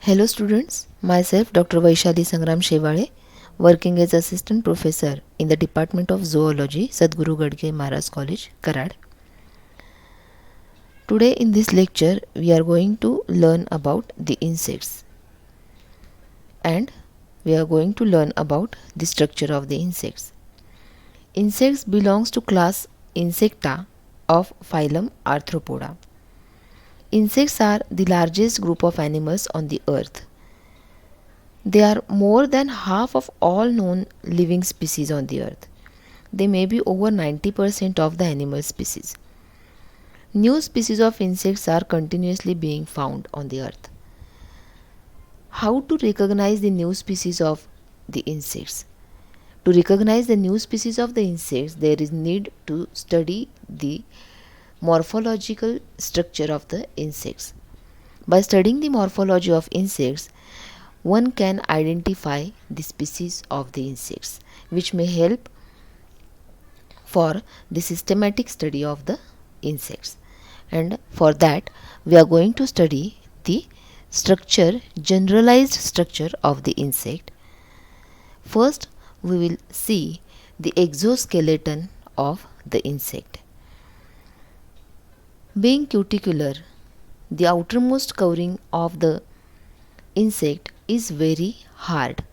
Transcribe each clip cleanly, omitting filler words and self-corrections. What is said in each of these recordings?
Hello students, myself Dr. Vaishali Sangram Shevale, working as Assistant Professor in the Department of Zoology, Sadhguru Gadge Maharaj College, Karad. Today in this lecture, we are going to learn about the insects and we are going to learn about the structure of the insects. Insects belongs to class Insecta of phylum Arthropoda. Insects are the largest group of animals on the earth. They are more than half of all known living species on the earth. They may be over 90% of the animal species. New species of insects are continuously being found on the earth. How to recognize the new species of the insects? To recognize the new species of the insects, there is need to study the morphological structure of the insects. By studying the morphology of insects, one can identify the species of the insects, which may help for the systematic study of the insects. And for that, we are going to study the generalized structure of the insect. First, we will see the exoskeleton of the insect. Being cuticular, the outermost covering of the insect is very hard,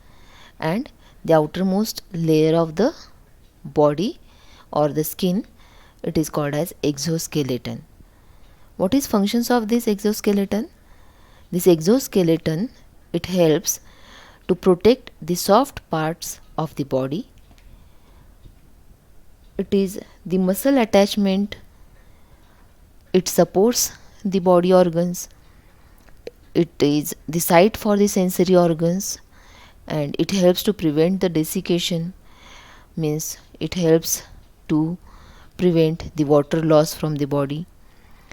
and the outermost layer of the body or the skin, it is called as exoskeleton. What is functions of this exoskeleton? This exoskeleton, it helps to protect the soft parts of the body. It is the muscle attachment. It supports the body organs. It is the site for the sensory organs, and it helps to prevent the desiccation, means it helps to prevent the water loss from the body,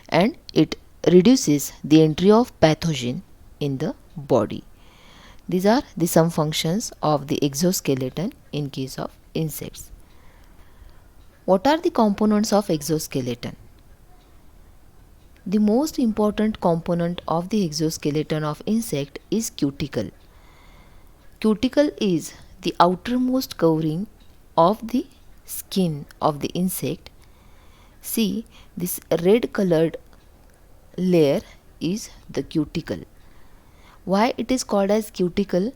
and it reduces the entry of pathogen in the body. These are the some functions of the exoskeleton in case of insects. What are the components of exoskeleton? The most important component of the exoskeleton of insect is cuticle. Cuticle is the outermost covering of the skin of the insect. See, this red colored layer is the cuticle. Why it is called as cuticle?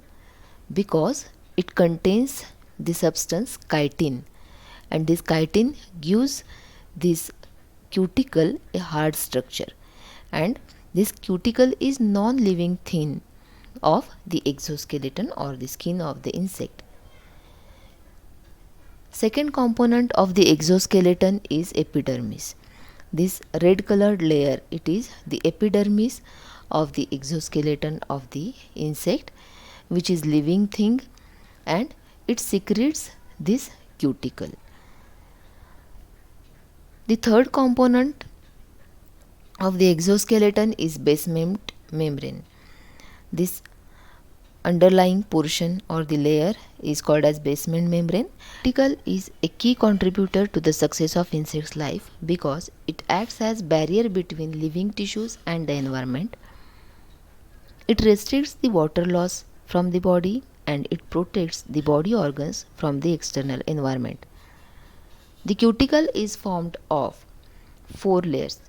Because it contains the substance chitin, and this chitin gives this cuticle a hard structure, and this cuticle is non-living thing of the exoskeleton or the skin of the insect. Second component of the exoskeleton is epidermis. This red colored layer, it is the epidermis of the exoskeleton of the insect, which is living thing, and it secretes this cuticle. The third component of the exoskeleton is basement membrane. This underlying portion or the layer is called as basement membrane. Cuticle is a key contributor to the success of insect's life because it acts as barrier between living tissues and the environment. It restricts the water loss from the body, and it protects the body organs from the external environment. The cuticle is formed of 4 layers.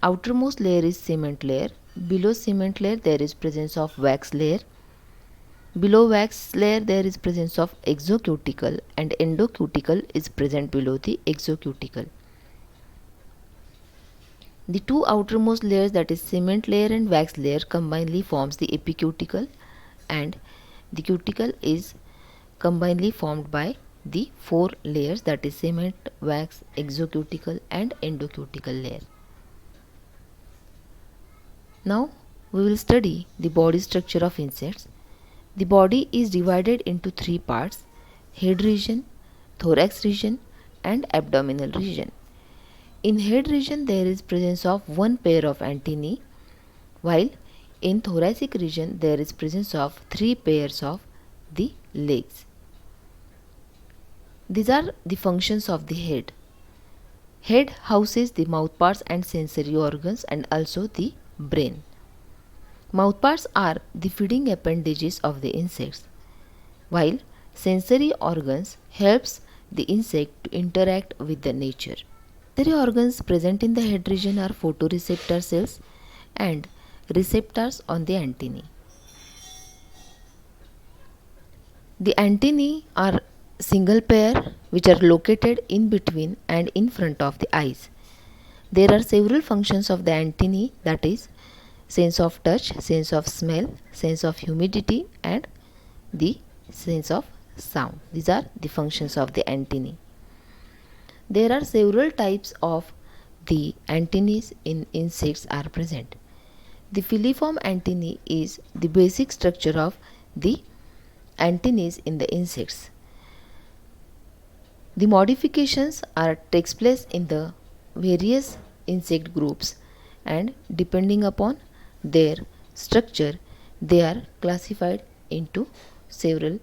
Outermost layer is cement layer. Below cement layer there is presence of wax layer. Below wax layer there is presence of exocuticle, and endocuticle is present below the exocuticle. The two outermost layers, that is cement layer and wax layer, combinedly forms the epicuticle, and the cuticle is combinedly formed by the 4 layers, that is cement, wax, exocuticle and endocuticle layer. Now we will study the body structure of insects. The body is divided into 3 parts: head region, thorax region and abdominal region. In head region there is presence of 1 pair of antennae, while in thoracic region there is presence of 3 pairs of the legs. These are the functions of the head. Head houses the mouthparts and sensory organs and also the brain. Mouthparts are the feeding appendages of the insects, while sensory organs helps the insect to interact with the nature. Sensory organs present in the head region are photoreceptor cells and receptors on the antennae. The antennae are single pair which are located in between and in front of the eyes. There are several functions of the antennae, that is sense of touch, sense of smell, sense of humidity and the sense of sound. These are the functions of the antennae. There are several types of the antennae in insects are present. The filiform antennae is the basic structure of the antennae in the insects. The modifications takes place in the various insect groups, and depending upon their structure they are classified into several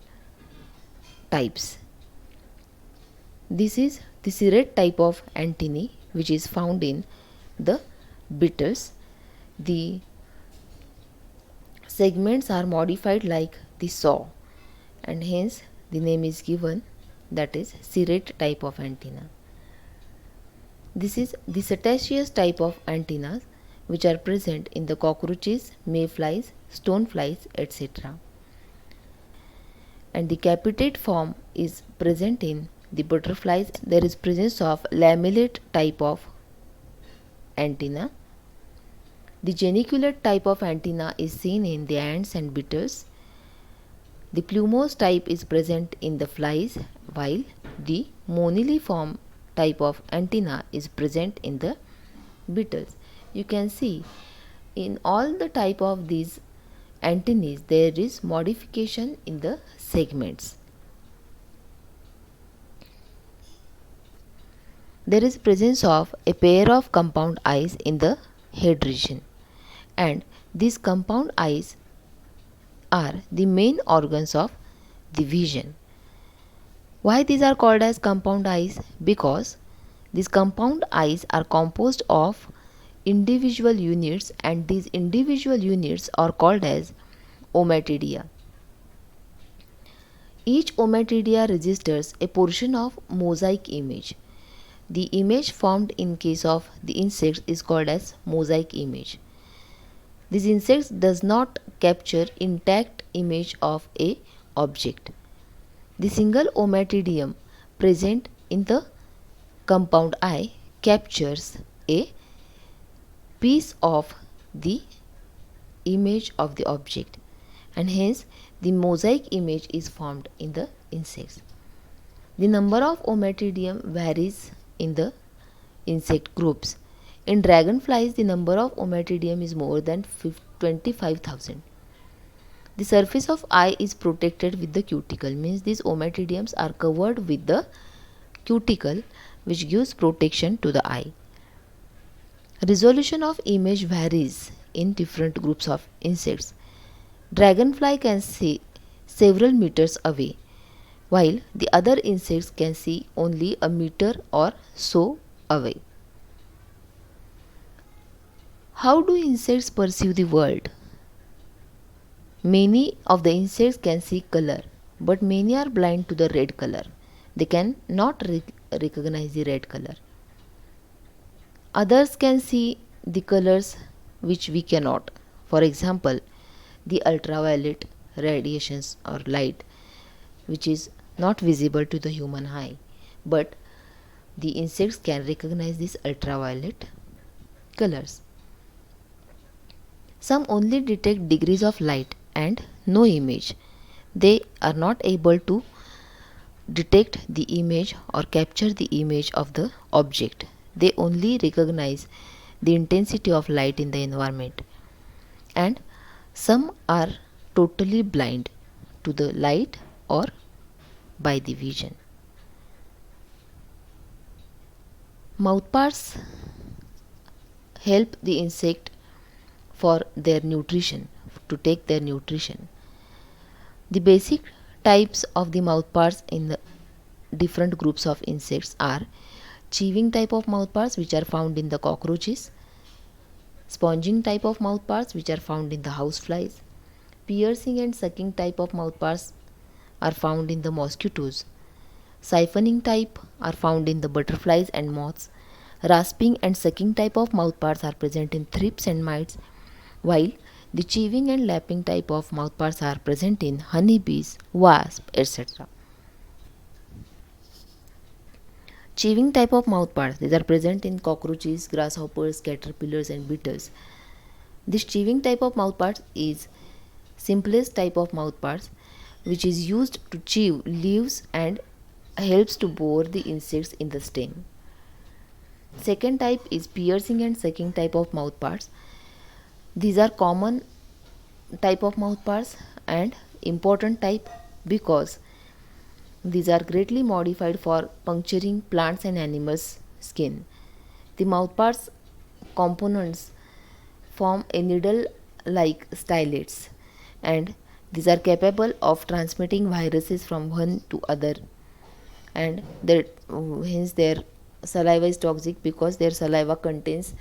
types. This is the serrate type of antennae which is found in the beetles. The segments are modified like the saw and hence the name is given, that is serrate type of antenna. This is the cetaceous type of antennas which are present in the cockroaches, mayflies, stoneflies, etc. And the capitate form is present in the butterflies. There is presence of lamellate type of antenna. The geniculate type of antenna is seen in the ants and beetles. The plumose type is present in the flies, while the moniliform type of antenna is present in the beetles. You can see in all the type of these antennae there is modification in the segments. There is presence of a pair of compound eyes in the head region, and these compound eyes are the main organs of the vision. Why these are called as compound eyes? Because these compound eyes are composed of individual units, and these individual units are called as ommatidia. Each ommatidia registers a portion of mosaic image. The image formed in case of the insects is called as mosaic image. This insect does not capture intact image of a object. The single ommatidium present in the compound eye captures a piece of the image of the object, and hence the mosaic image is formed in the insects. The number of ommatidium varies in the insect groups. In dragonflies, the number of ommatidium is more than 25,000. The surface of eye is protected with the cuticle, means these ommatidiums are covered with the cuticle which gives protection to the eye. Resolution of image varies in different groups of insects. Dragonfly can see several meters away, while the other insects can see only a meter or so away. How do insects perceive the world? Many of the insects can see color, but many are blind to the red color. They can not recognize the red color. Others can see the colors which we cannot. For example, the ultraviolet radiations or light, which is not visible to the human eye, but the insects can recognize these ultraviolet colors. Some only detect degrees of light and no image. They are not able to detect the image or capture the image of the object. They only recognize the intensity of light in the environment. And some are totally blind to the light or by the vision. Mouthparts help the insect for their nutrition, to take their nutrition. The basic types of the mouthparts in the different groups of insects are chewing type of mouthparts which are found in the cockroaches, sponging type of mouthparts which are found in the houseflies, piercing and sucking type of mouthparts are found in the mosquitoes, siphoning type are found in the butterflies and moths, rasping and sucking type of mouthparts are present in thrips and mites, while the chewing and lapping type of mouthparts are present in honeybees, wasps, etc. Chewing type of mouthparts, these are present in cockroaches, grasshoppers, caterpillars and beetles. This chewing type of mouthparts is simplest type of mouthparts which is used to chew leaves and helps to bore the insects in the stem. Second type is piercing and sucking type of mouthparts. These are common type of mouthparts and important type because these are greatly modified for puncturing plants and animals' skin. The mouthparts components form a needle-like stylets, and these are capable of transmitting viruses from one to other, and hence their saliva is toxic because their saliva contains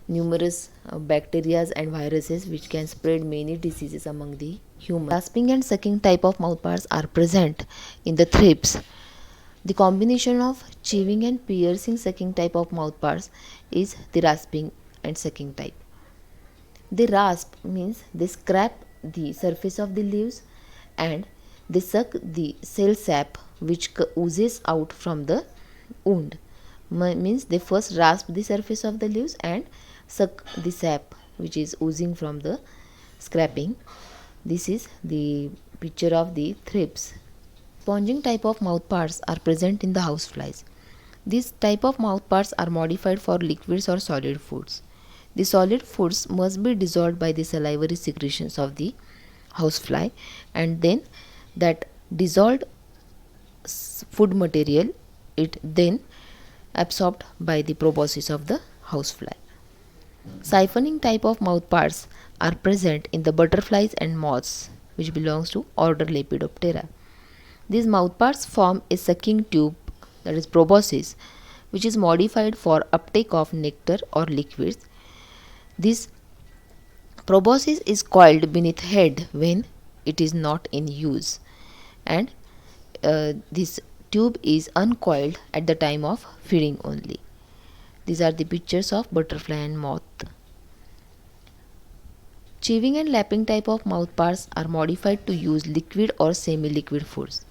numerous bacteria and viruses which can spread many diseases among the humans. Rasping and sucking type of mouthparts are present in the thrips. The combination of chewing and piercing sucking type of mouthparts is the rasping and sucking type. They rasp means they scrape the surface of the leaves and they suck the cell sap which oozes out from the wound. Means they first rasp the surface of the leaves and suck the sap which is oozing from the scraping. This is the picture of the thrips. Sponging type of mouthparts are present in the houseflies. These type of mouthparts are modified for liquids or solid foods. The solid foods must be dissolved by the salivary secretions of the housefly, and then that dissolved food material it then absorbed by the proboscis of the housefly. Siphoning type of mouthparts are present in the butterflies and moths which belongs to order Lepidoptera. These mouthparts form a sucking tube, that is proboscis, which is modified for uptake of nectar or liquids. This proboscis is coiled beneath head when it is not in use, and this tube is uncoiled at the time of feeding only. These are the pictures of butterfly and moth. Chewing and lapping type of mouthparts are modified to use liquid or semi-liquid foods.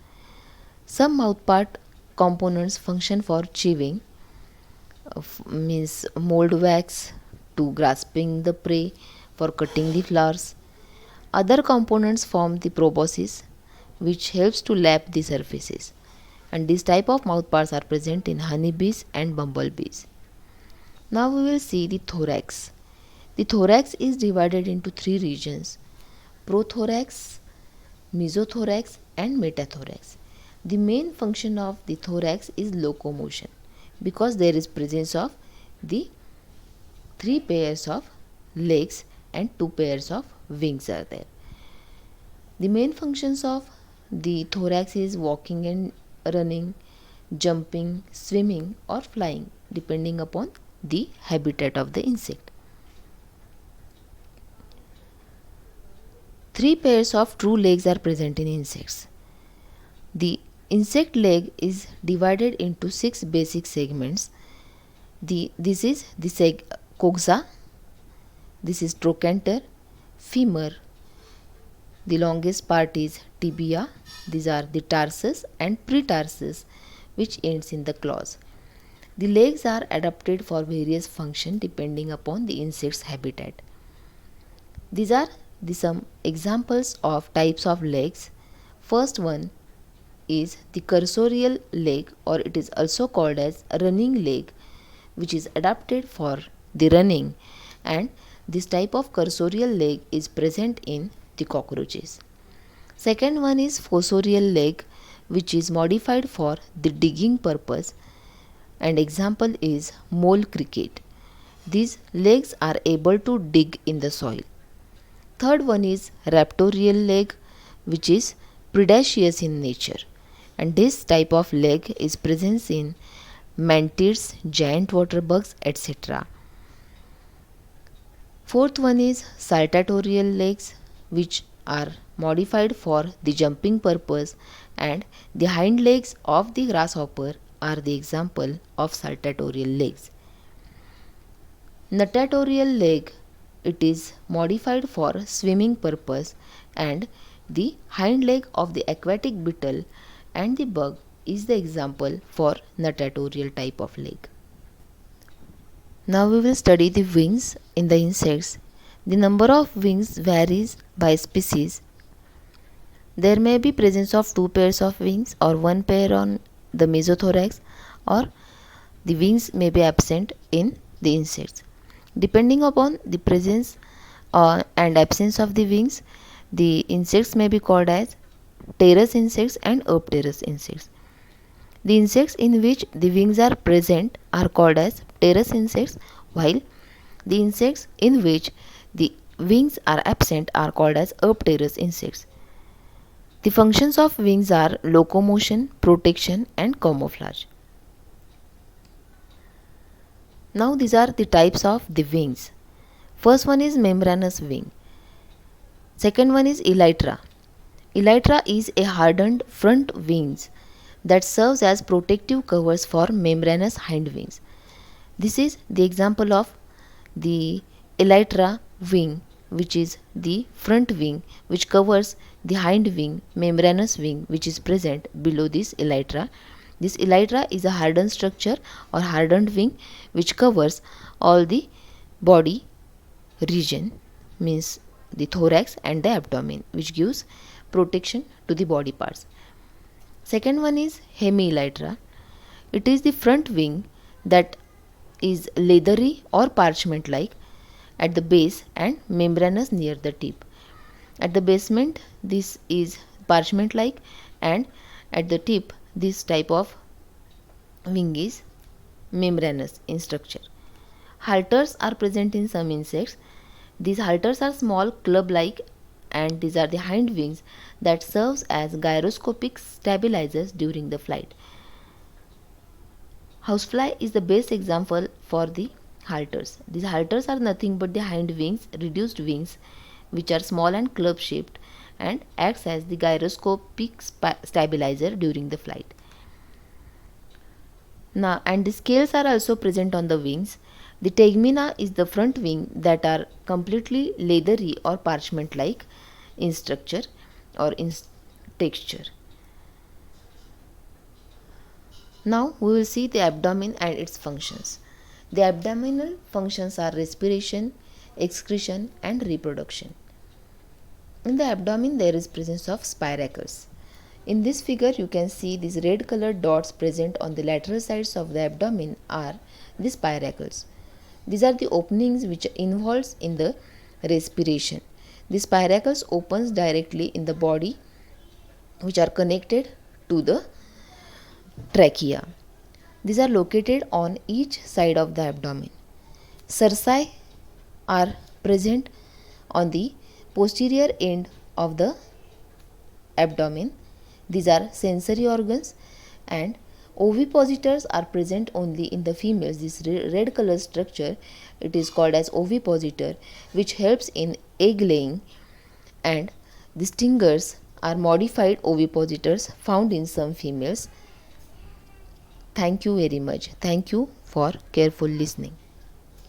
Some mouthpart components function for chewing, means mold wax to grasping the prey, for cutting the flowers. Other components form the proboscis which helps to lap the surfaces, and this type of mouthparts are present in honeybees and bumblebees. Now we will see the thorax. The thorax is divided into three regions: prothorax, mesothorax and metathorax. The main function of the thorax is locomotion because there is presence of the 3 pairs of legs and 2 pairs of wings are there. The main functions of the thorax is walking and running, jumping, swimming or flying depending upon the habitat of the insect. 3 pairs of true legs are present in insects. The insect leg is divided into 6 basic segments. This is the coxa, this is trochanter, femur, the longest part is tibia, these are the tarsus and pretarsus which ends in the claws. The legs are adapted for various functions depending upon the insect's habitat. These are some examples of types of legs. First one is the cursorial leg, or it is also called as running leg, which is adapted for the running, and this type of cursorial leg is present in the cockroaches. Second one is fossorial leg, which is modified for the digging purpose, and example is mole cricket. These legs are able to dig in the soil. Third one is raptorial leg, which is predaceous in nature, and this type of leg is present in mantids, giant water bugs, etc. Fourth one is saltatorial legs, which are modified for the jumping purpose, and the hind legs of the grasshopper are the example of saltatorial legs. Natatorial leg, it is modified for swimming purpose, and the hind leg of the aquatic beetle and the bug is the example for natatorial type of leg. Now we will study the wings in the insects. The number of wings varies by species. There may be presence of two pairs of wings or one pair on the mesothorax, or the wings may be absent in the insects. Depending upon the presence and absence of the wings, the insects may be called as pterous insects and eupterous insects. The insects in which the wings are present are called as pterous insects, while the insects in which the wings are absent are called as eupterous insects. The functions of wings are locomotion, protection, and camouflage. Now these are the types of the wings. First one is membranous wing. Second one is elytra. Elytra is a hardened front wings that serves as protective covers for membranous hind wings. This is the example of the elytra wing, which is the front wing which covers the hind wing, membranous wing, which is present below this elytra. This elytra is a hardened structure or hardened wing which covers all the body region, means the thorax and the abdomen, which gives protection to the body parts. Second one is hemielytra. It is the front wing that is leathery or parchment like at the base and membranous near the tip. At the basement this is parchment like, and at the tip this type of wing is membranous in structure. Halters are present in some insects. These halters are small club like, and these are the hind wings that serves as gyroscopic stabilizers during the flight. Housefly is the best example for the halters. These halters are nothing but the hind wings, reduced wings, which are small and club shaped and acts as the gyroscopic stabilizer during the flight. Now, and the scales are also present on the wings. The tegmina is the front wing that are completely leathery or parchment like in structure or in texture. Now we will see the abdomen and its functions. The abdominal functions are respiration, excretion, and reproduction. In the abdomen there is presence of spiracles. In this figure you can see these red colored dots present on the lateral sides of the abdomen are the spiracles. These are the openings which involves in the respiration. The spiracles opens directly in the body which are connected to the trachea. These are located on each side of the abdomen. Cerci are present on the posterior end of the abdomen. These are sensory organs, and ovipositors are present only in the females. This red color structure, it is called as ovipositor, which helps in egg laying, and the stingers are modified ovipositors found in some females. Thank you very much. Thank you for careful listening.